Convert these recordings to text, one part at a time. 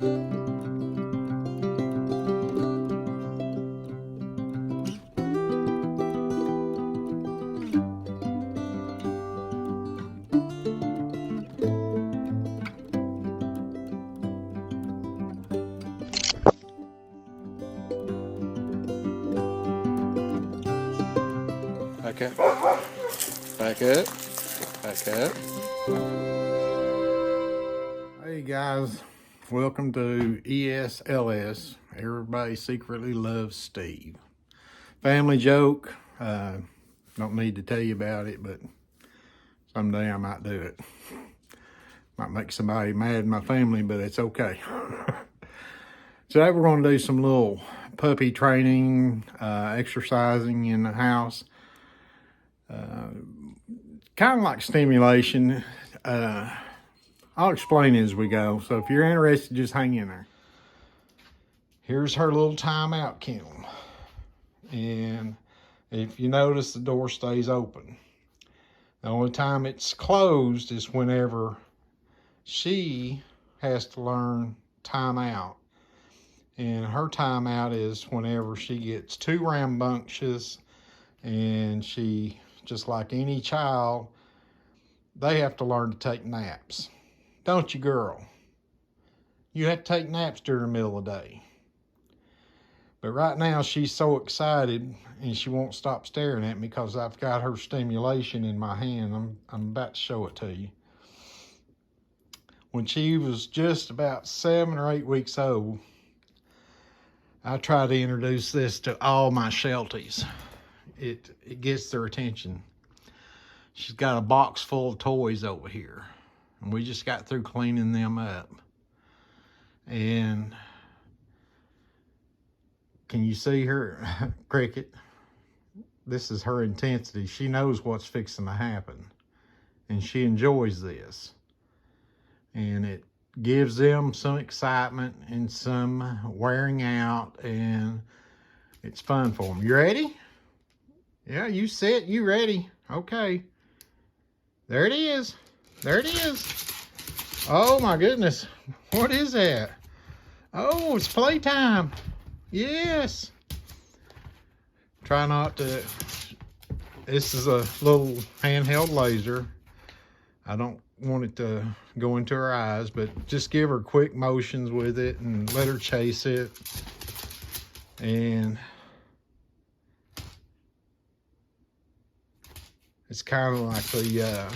Back up, back up, back up. Hey guys, welcome to ESLS. Everybody secretly loves Steve. Family joke. Don't need to tell you about it, but someday I might do it. Might make somebody mad in my family, but it's okay. Today we're going to do some little puppy training, exercising in the house. Kind of like stimulation. I'll explain as we go. So if you're interested, just hang in there. Here's her little timeout kennel. And if you notice, the door stays open. The only time it's closed is whenever she has to learn timeout. And her timeout is whenever she gets too rambunctious and she, just like any child, they have to learn to take naps. Don't you, girl? You have to take naps during the middle of the day. But right now she's so excited and she won't stop staring at me because I've got her stimulation in my hand. I'm about to show it to you. When she was just about 7 or 8 weeks old, I try to introduce this to all my Shelties. It gets their attention. She's got a box full of toys over here, and we just got through cleaning them up. And can you see her? Cricket? This is her intensity. She knows what's fixing to happen, and she enjoys this. And it gives them some excitement and some wearing out, and it's fun for them. You ready? Yeah, you sit, you ready. Okay. There it is. There it is. Oh my goodness. What is that? Oh, it's playtime. Yes. Try not to. This is a little handheld laser. I don't want it to go into her eyes, but just give her quick motions with it and let her chase it. And it's kind of like the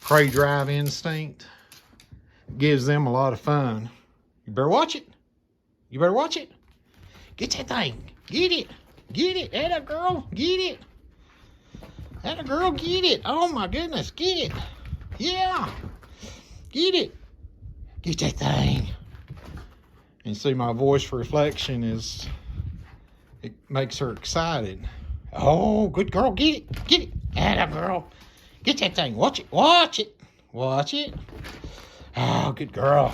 prey drive instinct. Gives them a lot of fun. You better watch it. You better watch it. Get that thing. Get it. Get it. Atta girl. Get it. Atta girl, get it. Oh my goodness. Get it. Yeah. Get it. Get that thing. And see, my voice reflection is, it makes her excited. Oh, good girl. Get it. Get it. Atta girl. Get that thing. Watch it. Watch it. Watch it. Oh, good girl.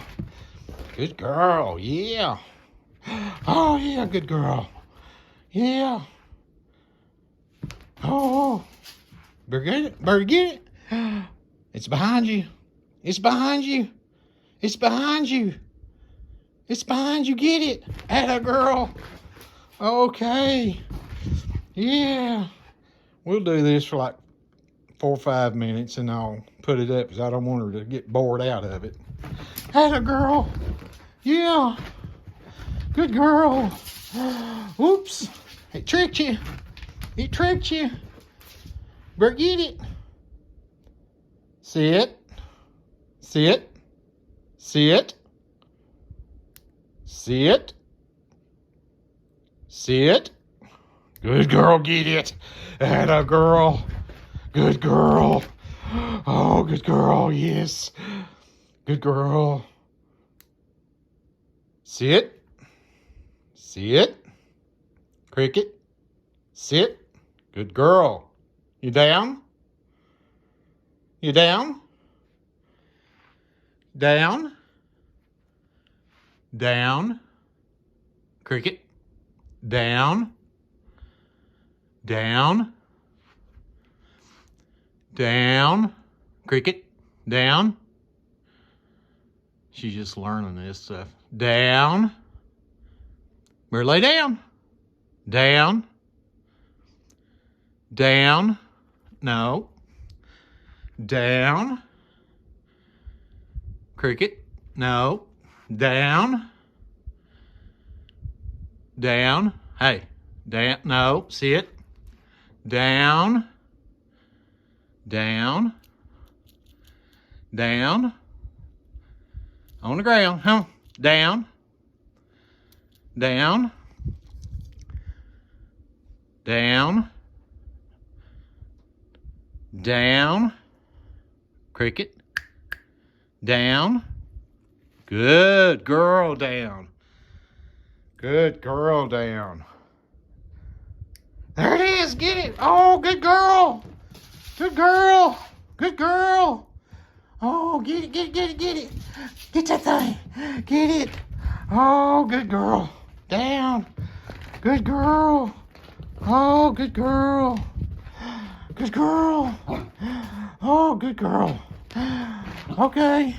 Good girl. Yeah. Oh, yeah. Good girl. Yeah. Oh. Better get it. Better get it. It's behind you. It's behind you. It's behind you. It's behind you. Get it. Atta girl. Okay. Yeah. We'll do this for like 4 or 5 minutes and I'll put it up because I don't want her to get bored out of it. Atta girl. Yeah. Good girl. Oops. It tricked you. It tricked you. Better get it. Sit. Sit. Sit. Sit. Sit. Good girl, get it. Atta girl. Good girl. Oh, good girl, yes. Good girl. Sit. Sit. Cricket. Sit. Good girl. You down? You down? Down? Down? Cricket. Down? Down? Down? Cricket. Down? She's just learning this stuff. Down. Better lay down. Down. Down. No. Down. Cricket. No. Down. Down. Hey. Down. No. Sit. Down. Down. Down. On the ground. Huh? Down. Down. Down. Down. Cricket. Down. Good girl, down. Good girl, down. There it is. Get it. Oh, good girl. Good girl. Good girl. Oh, get it, get it, get it, get it. Get that thing. Get it. Oh, good girl. Down. Good girl. Oh, good girl. Good girl. Oh, good girl. Okay.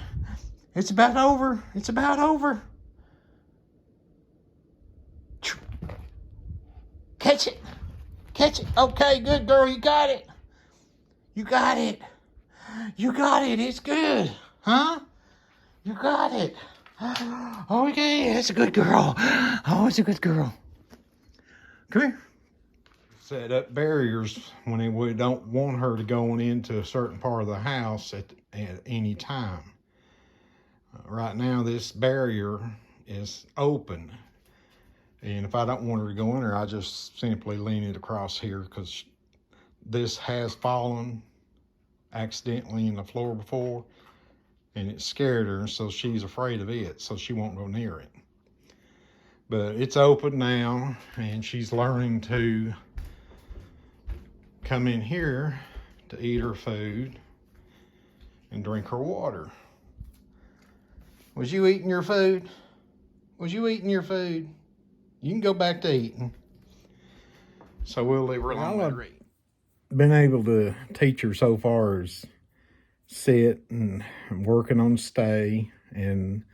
It's about over. It's about over. Catch it. Catch it. Okay, good girl. You got it. You got it. You got it. It's good. Huh? You got it. Okay, that's a good girl. Oh, it's a good girl. Come here. Set up barriers when we don't want her to go into a certain part of the house at any time. Right now, this barrier is open. And if I don't want her to go in there, I just simply lean it across here because this has fallen accidentally in the floor before and it scared her, so she's afraid of it, so she won't go near it. But it's open now and she's learning to come in here to eat her food and drink her water. Was you eating your food? Was you eating your food? You can go back to eating. So we'll leave her alone. All I've been able to teach her so far is sit and working on stay and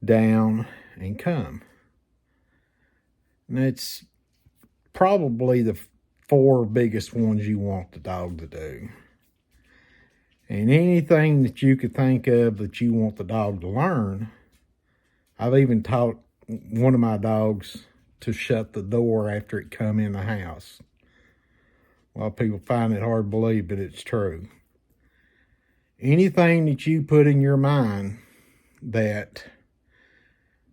down and come. And that's probably the 4 biggest ones you want the dog to do. And anything that you could think of that you want the dog to learn, I've even taught one of my dogs to shut the door after it come in the house. A lot of people find it hard to believe, but it's true. Anything that you put in your mind that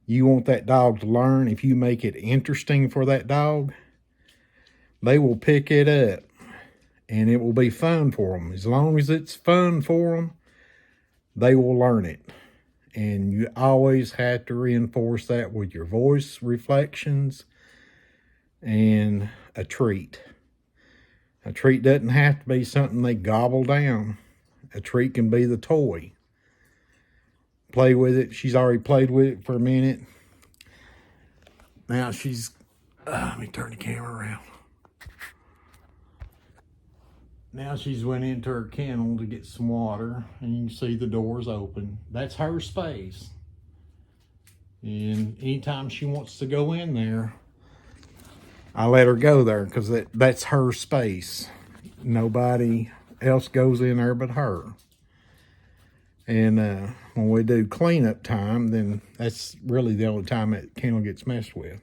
you want that dog to learn, if you make it interesting for that dog, they will pick it up and it will be fun for them. As long as it's fun for them, they will learn it. And you always have to reinforce that with your voice reflections and a treat. A treat doesn't have to be something they gobble down. A treat can be the toy. Play with it. She's already played with it for a minute. Now she's, let me turn the camera around. Now she's went into her kennel to get some water, and you can see the door's open. That's her space. And anytime she wants to go in there, I let her go there because that's her space. Nobody else goes in there but her. And when we do cleanup time, then that's really the only time that kennel gets messed with.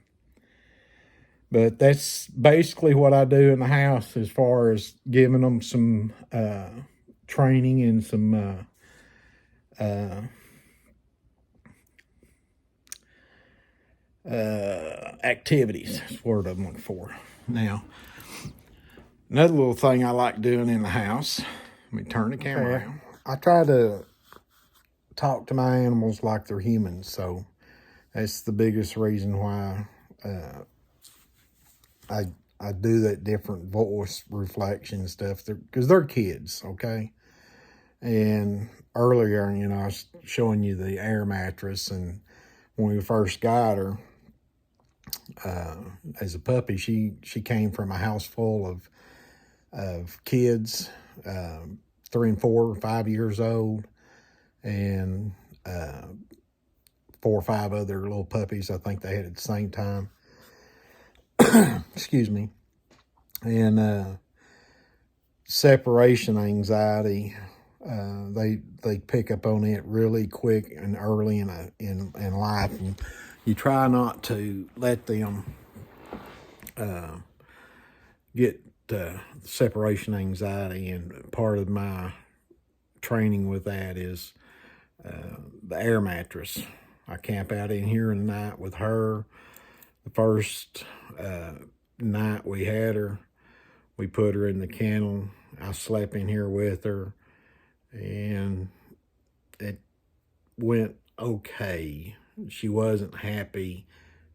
But that's basically what I do in the house as far as giving them some training and some activities. That's the word I'm looking for. Now, another little thing I like doing in the house, let me turn the camera around. I try to talk to my animals like they're humans, so that's the biggest reason why I do that different voice reflection stuff, because they're kids, okay? And earlier, you know, I was showing you the air mattress, and when we first got her, as a puppy, she came from a house full of kids, 3 and 4 or 5 years old, and 4 or 5 other little puppies. I think they had at the same time. Excuse me. And separation anxiety, they pick up on it really quick and early in life, and you try not to let them get separation anxiety. And part of my training with that is the air mattress. I camp out in here in the night with her. The first night we had her, we put her in the kennel. I slept in here with her, and it went okay. She wasn't happy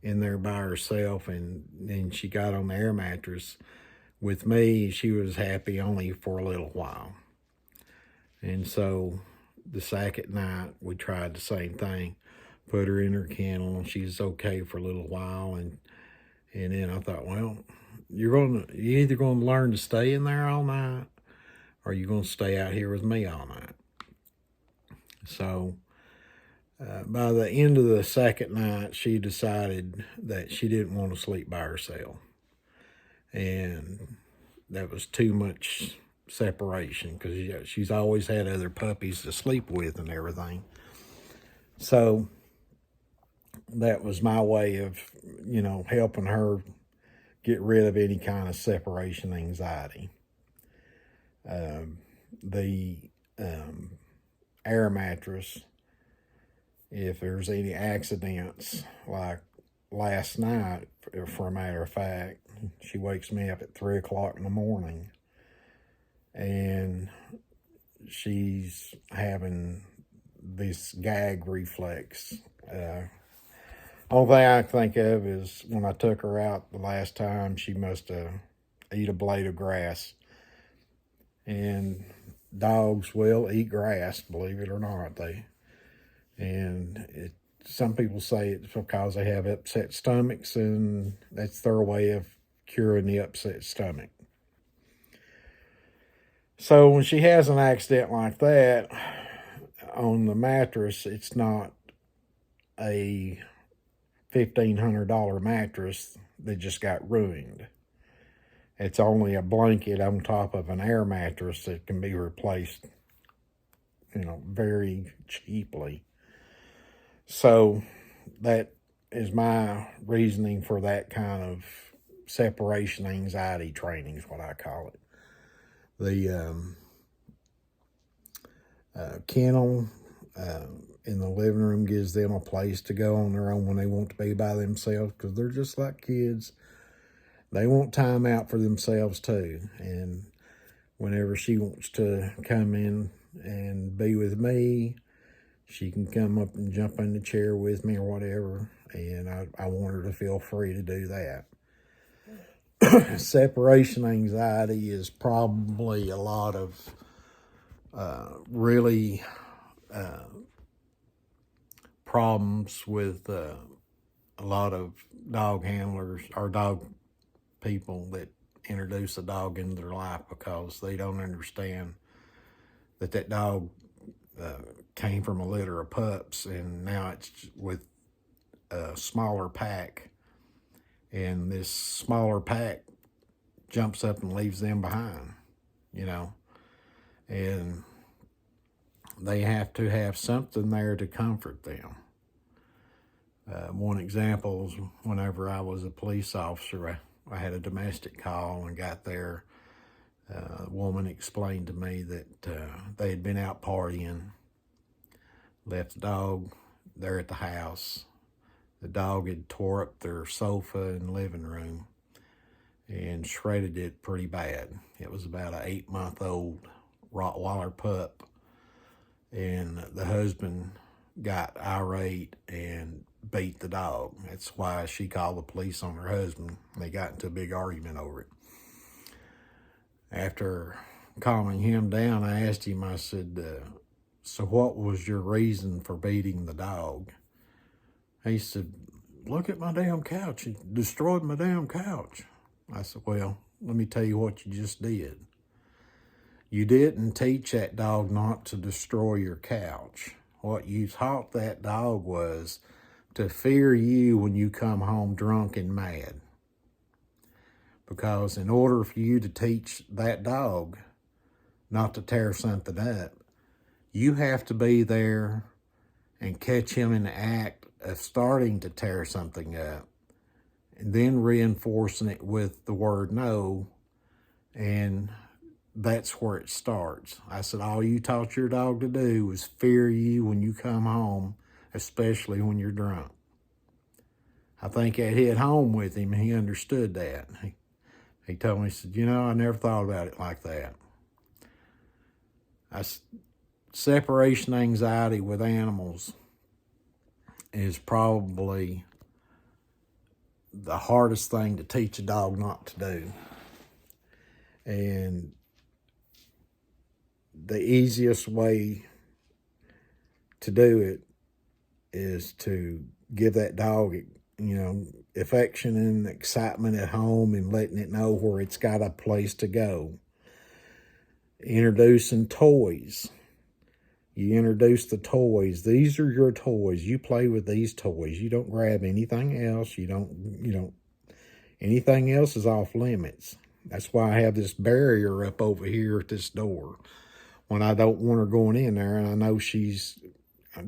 in there by herself, and then she got on the air mattress with me. She was happy only for a little while. And so the second night we tried the same thing. Put her in her kennel. She's okay for a little while, and then I thought, well, you're either gonna learn to stay in there all night, or you're gonna stay out here with me all night. So by the end of the second night, she decided that she didn't want to sleep by herself, and that was too much separation, because she's always had other puppies to sleep with and everything. So that was my way of, helping her get rid of any kind of separation anxiety. The air mattress, if there's any accidents, like last night, for a matter of fact, she wakes me up at 3 o'clock in the morning, and she's having this gag reflex. Only thing I can think of is when I took her out the last time, she must have eat a blade of grass. And dogs will eat grass, believe it or not. Some people say it's because they have upset stomachs, and that's their way of curing the upset stomach. So when she has an accident like that on the mattress, it's not a $1,500 mattress that just got ruined. It's only a blanket on top of an air mattress that can be replaced, very cheaply. So that is my reasoning for that kind of separation anxiety training, is what I call it. The kennel in the living room gives them a place to go on their own when they want to be by themselves, because they're just like kids. They want time out for themselves too. And whenever she wants to come in and be with me, she can come up and jump in the chair with me or whatever. And I want her to feel free to do that. Separation anxiety is probably a lot of really problems with a lot of dog handlers or dog people that introduce a dog into their life, because they don't understand that dog came from a litter of pups, and now it's with a smaller pack, and this smaller pack jumps up and leaves them behind, and they have to have something there to comfort them. One example is whenever I was a police officer, I had a domestic call and got there. A woman explained to me that they had been out partying, left the dog there at the house. The dog had tore up their sofa in the living room and shredded it pretty bad. It was about an 8-month-old Rottweiler pup, and the husband got irate and beat the dog. That's why she called the police on her husband. They got into a big argument over it. After calming him down, I asked him, I said, so what was your reason for beating the dog? He said, look at my damn couch. He destroyed my damn couch. I said, well, let me tell you what you just did. You didn't teach that dog not to destroy your couch. What you taught that dog was to fear you when you come home drunk and mad. Because in order for you to teach that dog not to tear something up, you have to be there and catch him in the act of starting to tear something up, and then reinforcing it with the word no, and that's where it starts. I said, all you taught your dog to do was fear you when you come home, especially when you're drunk. I think that hit home with him, and he understood that. He told me, he said, I never thought about it like that. Separation anxiety with animals is probably the hardest thing to teach a dog not to do. And the easiest way to do it is to give that dog, affection and excitement at home, and letting it know where it's got a place to go. Introducing toys. You introduce the toys. These are your toys. You play with these toys. You don't grab anything else. You don't, anything else is off limits. That's why I have this barrier up over here at this door. When I don't want her going in there and I know she's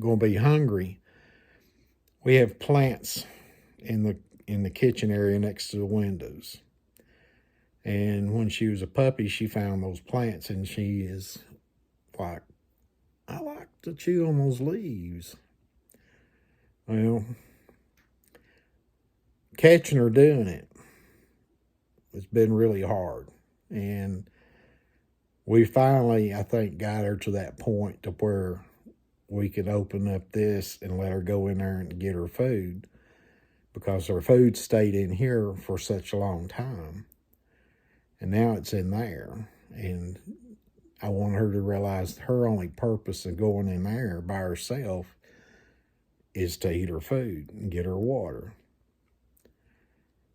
going to be hungry, we have plants in the kitchen area next to the windows. And when she was a puppy, she found those plants, and she is like, I like to chew on those leaves. Well, catching her doing it, it's been really hard. And we finally, I think, got her to that point to where we could open up this and let her go in there and get her food, because her food stayed in here for such a long time. And now it's in there. And I want her to realize her only purpose of going in there by herself is to eat her food and get her water.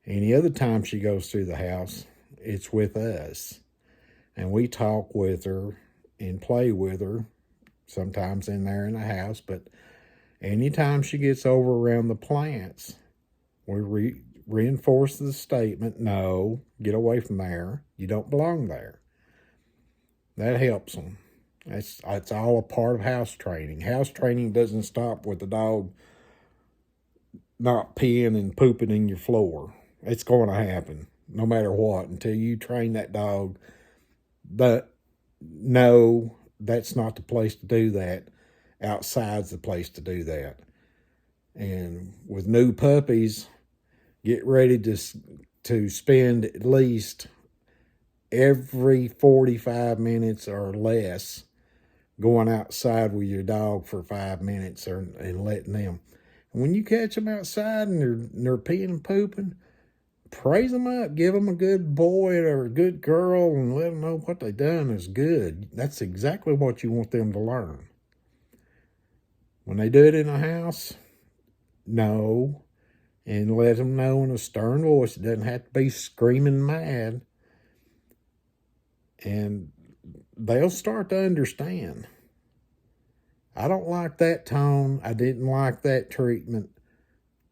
Any other time she goes through the house, it's with us. And we talk with her and play with her, sometimes in there in the house. But anytime she gets over around the plants, we reinforce the statement, no, get away from there. You don't belong there. That helps them. It's all a part of house training. House training doesn't stop with the dog not peeing and pooping in your floor. It's going to happen no matter what until you train that dog. But no, that's not the place to do that. Outside's the place to do that. And with new puppies, get ready to spend at least every 45 minutes or less going outside with your dog for 5 minutes and letting them. And when you catch them outside and they're peeing and pooping, praise them up. Give them a good boy or a good girl and let them know what they done is good. That's exactly what you want them to learn. When they do it in the house, no. And let them know in a stern voice. It doesn't have to be screaming mad. And they'll start to understand. I don't like that tone. I didn't like that treatment.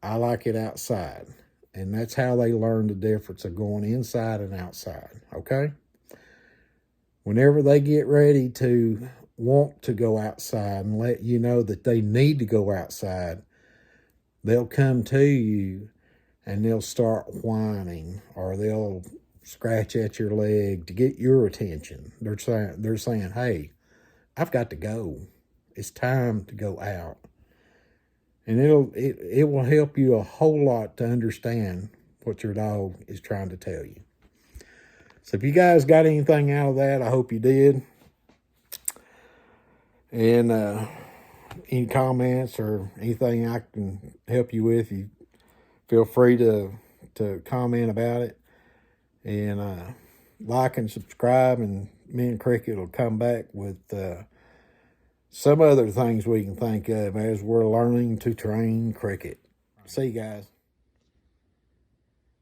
I like it outside. And that's how they learn the difference of going inside and outside, okay? Whenever they get ready to want to go outside and let you know that they need to go outside, they'll come to you and they'll start whining, or they'll scratch at your leg to get your attention. They're saying, hey, I've got to go. It's time to go out. And it will help you a whole lot to understand what your dog is trying to tell you. So if you guys got anything out of that, I hope you did. And any comments or anything I can help you with, you feel free to comment about it. And like and subscribe, and me and Cricket will come back with some other things we can think of as we're learning to train Cricket. See you guys.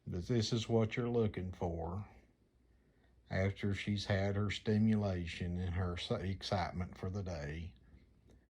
But this is what you're looking for after she's had her stimulation and her excitement for the day.